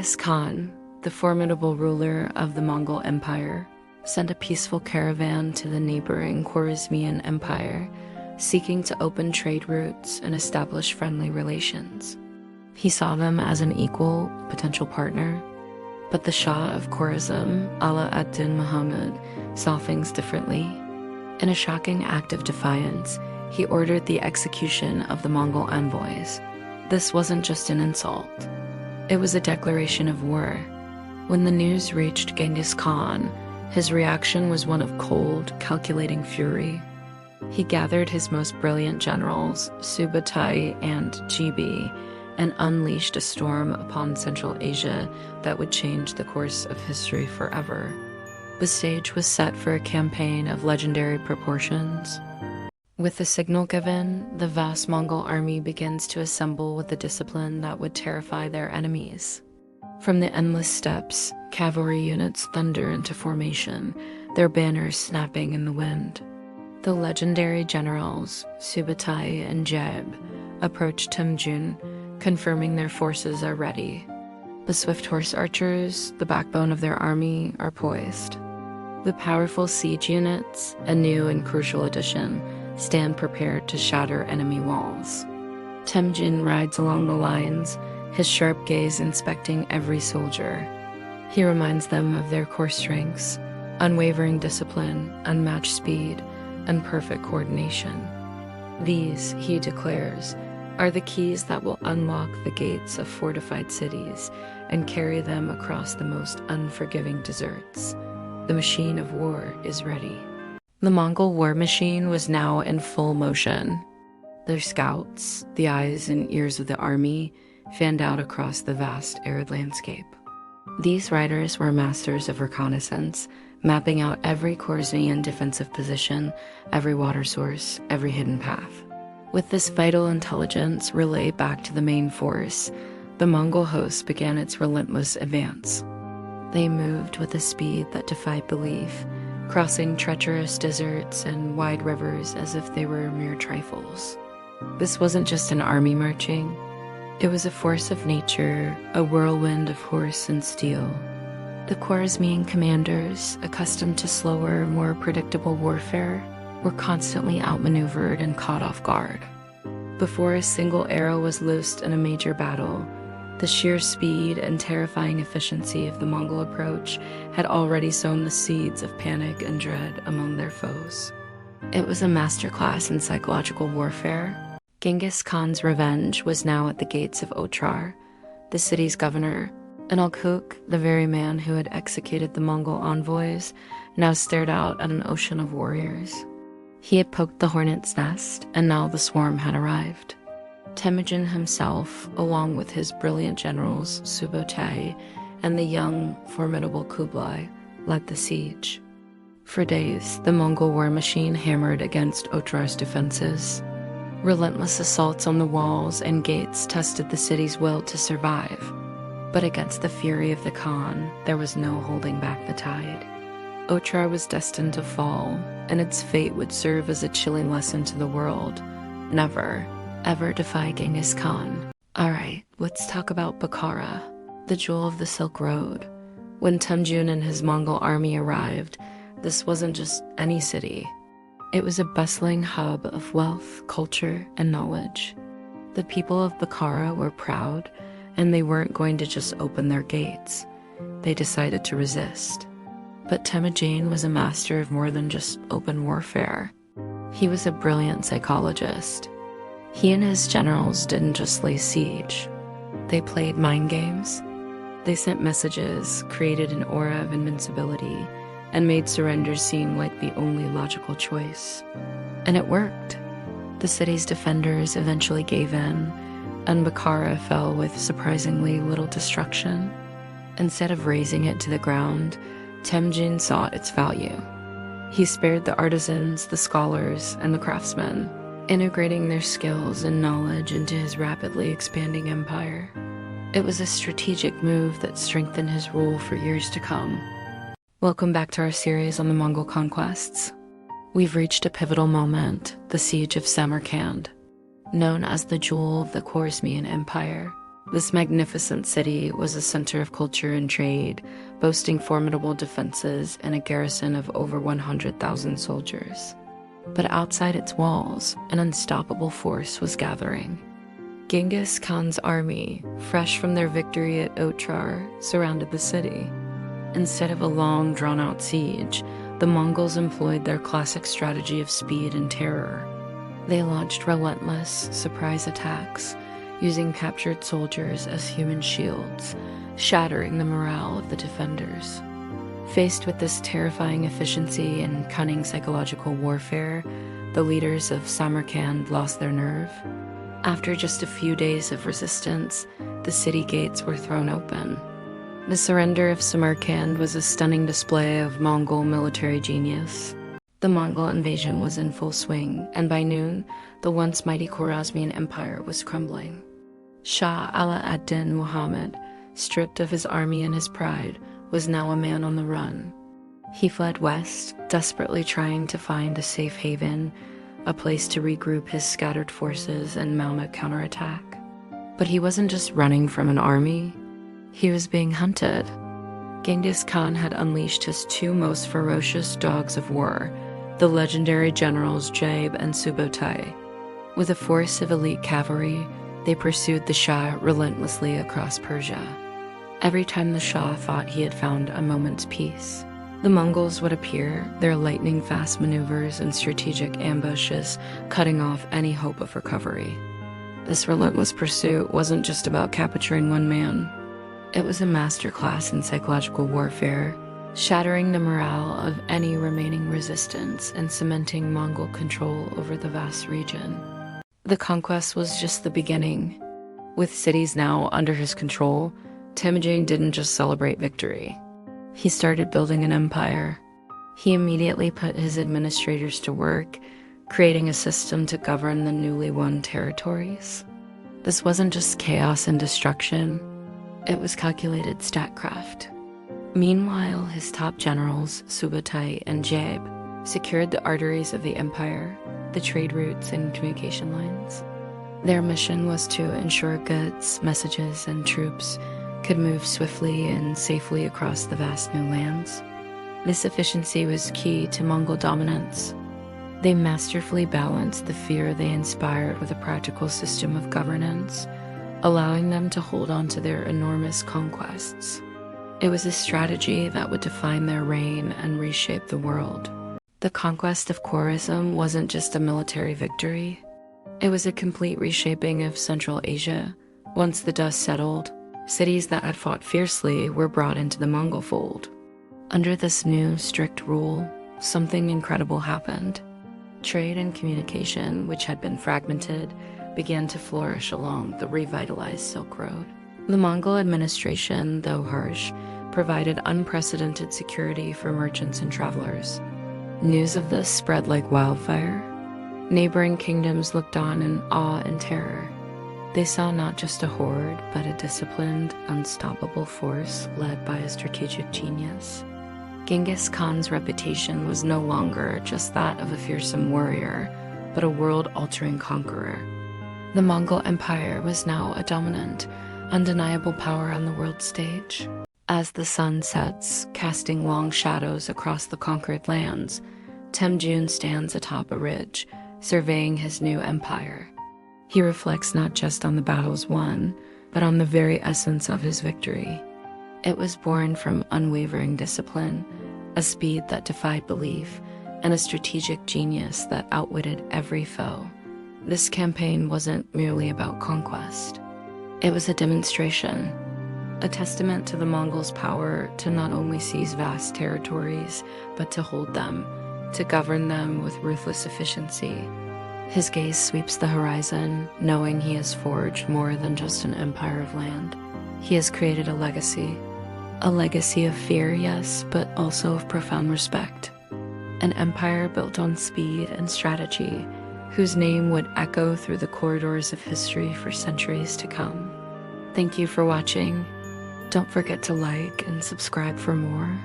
Genghis Khan, the formidable ruler of the Mongol Empire, sent a peaceful caravan to the neighboring Khwarezmian Empire, seeking to open trade routes and establish friendly relations. He saw them as an equal, potential partner, but the Shah of Khwarezm, Ala ad-Din Muhammad, saw things differently. In a shocking act of defiance, he ordered the execution of the Mongol envoys. This wasn't just an insult. It was a declaration of war. When the news reached Genghis Khan, his reaction was one of cold, calculating fury. He gathered his most brilliant generals, Subutai and Jibi, and unleashed a storm upon Central Asia that would change the course of history forever. The stage was set for a campaign of legendary proportions. With the signal given, the vast Mongol army begins to assemble with a discipline that would terrify their enemies. From the endless steppes, cavalry units thunder into formation, their banners snapping in the wind. The legendary generals, Subutai and Jeb, approach Temujin, confirming their forces are ready. The swift horse archers, the backbone of their army, are poised. The powerful siege units, a new and crucial addition, stand prepared to shatter enemy walls. Temujin rides along the lines, his sharp gaze inspecting every soldier. He reminds them of their core strengths: unwavering discipline, unmatched speed, and perfect coordination. These, he declares, are the keys that will unlock the gates of fortified cities and carry them across the most unforgiving deserts. The machine of war is ready. The Mongol war machine was now in full motion. Their scouts, the eyes and ears of the army, fanned out across the vast arid landscape. These riders were masters of reconnaissance, mapping out every Khwarezmian defensive position, every water source, every hidden path. With this vital intelligence relayed back to the main force, the Mongol host began its relentless advance. They moved with a speed that defied belief, crossing treacherous deserts and wide rivers as if they were mere trifles. This wasn't just an army marching. It was a force of nature, a whirlwind of horse and steel. The Khwarezmian commanders, accustomed to slower, more predictable warfare, were constantly outmaneuvered and caught off guard. Before a single arrow was loosed in a major battle, the sheer speed and terrifying efficiency of the Mongol approach had already sown the seeds of panic and dread among their foes. It was a masterclass in psychological warfare. Genghis Khan's revenge was now at the gates of Otrar, the city's governor, and Alkuk, the very man who had executed the Mongol envoys, now stared out at an ocean of warriors. He had poked the hornet's nest, and now the swarm had arrived. Temujin himself, along with his brilliant generals Subutai and the young, formidable Kublai, led the siege. For days, the Mongol war machine hammered against Otrar's defenses. Relentless assaults on the walls and gates tested the city's will to survive. But against the fury of the Khan, there was no holding back the tide. Otrar was destined to fall, and its fate would serve as a chilling lesson to the world. Never, ever defy Genghis Khan. Alright, let's talk about Bukhara, the jewel of the Silk Road. When Temujin and his Mongol army arrived, this wasn't just any city. It was a bustling hub of wealth, culture, and knowledge. The people of Bukhara were proud, and they weren't going to just open their gates. They decided to resist. But Temujin was a master of more than just open warfare. He was a brilliant psychologist. He and his generals didn't just lay siege. They played mind games. They sent messages, created an aura of invincibility, and made surrender seem like the only logical choice. And it worked. The city's defenders eventually gave in, and Bukhara fell with surprisingly little destruction. Instead of razing it to the ground, Temujin saw its value. He spared the artisans, the scholars, and the craftsmen, integrating their skills and knowledge into his rapidly expanding empire. It was a strategic move that strengthened his rule for years to come. Welcome back to our series on the Mongol conquests. We've reached a pivotal moment, the siege of Samarkand. Known as the jewel of the Khwarezmian Empire, This magnificent city was a center of culture and trade, boasting formidable defenses and a garrison of over 100,000 soldiers. But outside its walls, an unstoppable force was gathering. Genghis Khan's army, fresh from their victory at Otrar, surrounded the city. Instead of a long, drawn-out siege, the Mongols employed their classic strategy of speed and terror. They launched relentless, surprise attacks, using captured soldiers as human shields, shattering the morale of the defenders. Faced with this terrifying efficiency and cunning psychological warfare, the leaders of Samarkand lost their nerve. After just a few days of resistance, the city gates were thrown open. The surrender of Samarkand was a stunning display of Mongol military genius. The Mongol invasion was in full swing, and by noon, the once mighty Khwarazmian Empire was crumbling. Shah ad-Din Muhammad, stripped of his army and his pride, was now a man on the run. He fled west, desperately trying to find a safe haven, a place to regroup his scattered forces and mount a counterattack. But he wasn't just running from an army, he was being hunted. Genghis Khan had unleashed his two most ferocious dogs of war, the legendary generals Jabe and Subotai. With a force of elite cavalry, they pursued the Shah relentlessly across Persia. Every time the Shah thought he had found a moment's peace, the Mongols would appear, their lightning-fast maneuvers and strategic ambushes cutting off any hope of recovery. This relentless pursuit wasn't just about capturing one man. It was a masterclass in psychological warfare, shattering the morale of any remaining resistance and cementing Mongol control over the vast region. The conquest was just the beginning. With cities now under his control, Temujin didn't just celebrate victory. He started building an empire. He immediately put his administrators to work, creating a system to govern the newly won territories. This wasn't just chaos and destruction, it was calculated statecraft. Meanwhile, his top generals, Subotai and Jabe, secured the arteries of the empire, the trade routes and communication lines. Their mission was to ensure goods, messages, and troops could move swiftly and safely across the vast new lands. This efficiency was key to Mongol dominance. They masterfully balanced the fear they inspired with a practical system of governance, allowing them to hold on to their enormous conquests. It was a strategy that would define their reign and reshape the world. The conquest of Khwarezm wasn't just a military victory. It was a complete reshaping of Central Asia. Once the dust settled, cities that had fought fiercely were brought into the Mongol fold. Under this new, strict rule, something incredible happened. Trade and communication, which had been fragmented, began to flourish along the revitalized Silk Road. The Mongol administration, though harsh, provided unprecedented security for merchants and travelers. News of this spread like wildfire. Neighboring kingdoms looked on in awe and terror. They saw not just a horde, but a disciplined, unstoppable force led by a strategic genius. Genghis Khan's reputation was no longer just that of a fearsome warrior, but a world-altering conqueror. The Mongol Empire was now a dominant, undeniable power on the world stage. As the sun sets, casting long shadows across the conquered lands, Temujin stands atop a ridge, surveying his new empire. He reflects not just on the battles won, but on the very essence of his victory. It was born from unwavering discipline, a speed that defied belief, and a strategic genius that outwitted every foe. This campaign wasn't merely about conquest. It was a demonstration, a testament to the Mongols' power to not only seize vast territories, but to hold them, to govern them with ruthless efficiency. His gaze sweeps the horizon, knowing he has forged more than just an empire of land. He has created a legacy of fear, yes, but also of profound respect. An empire built on speed and strategy, whose name would echo through the corridors of history for centuries to come. Thank you for watching. Don't forget to like and subscribe for more.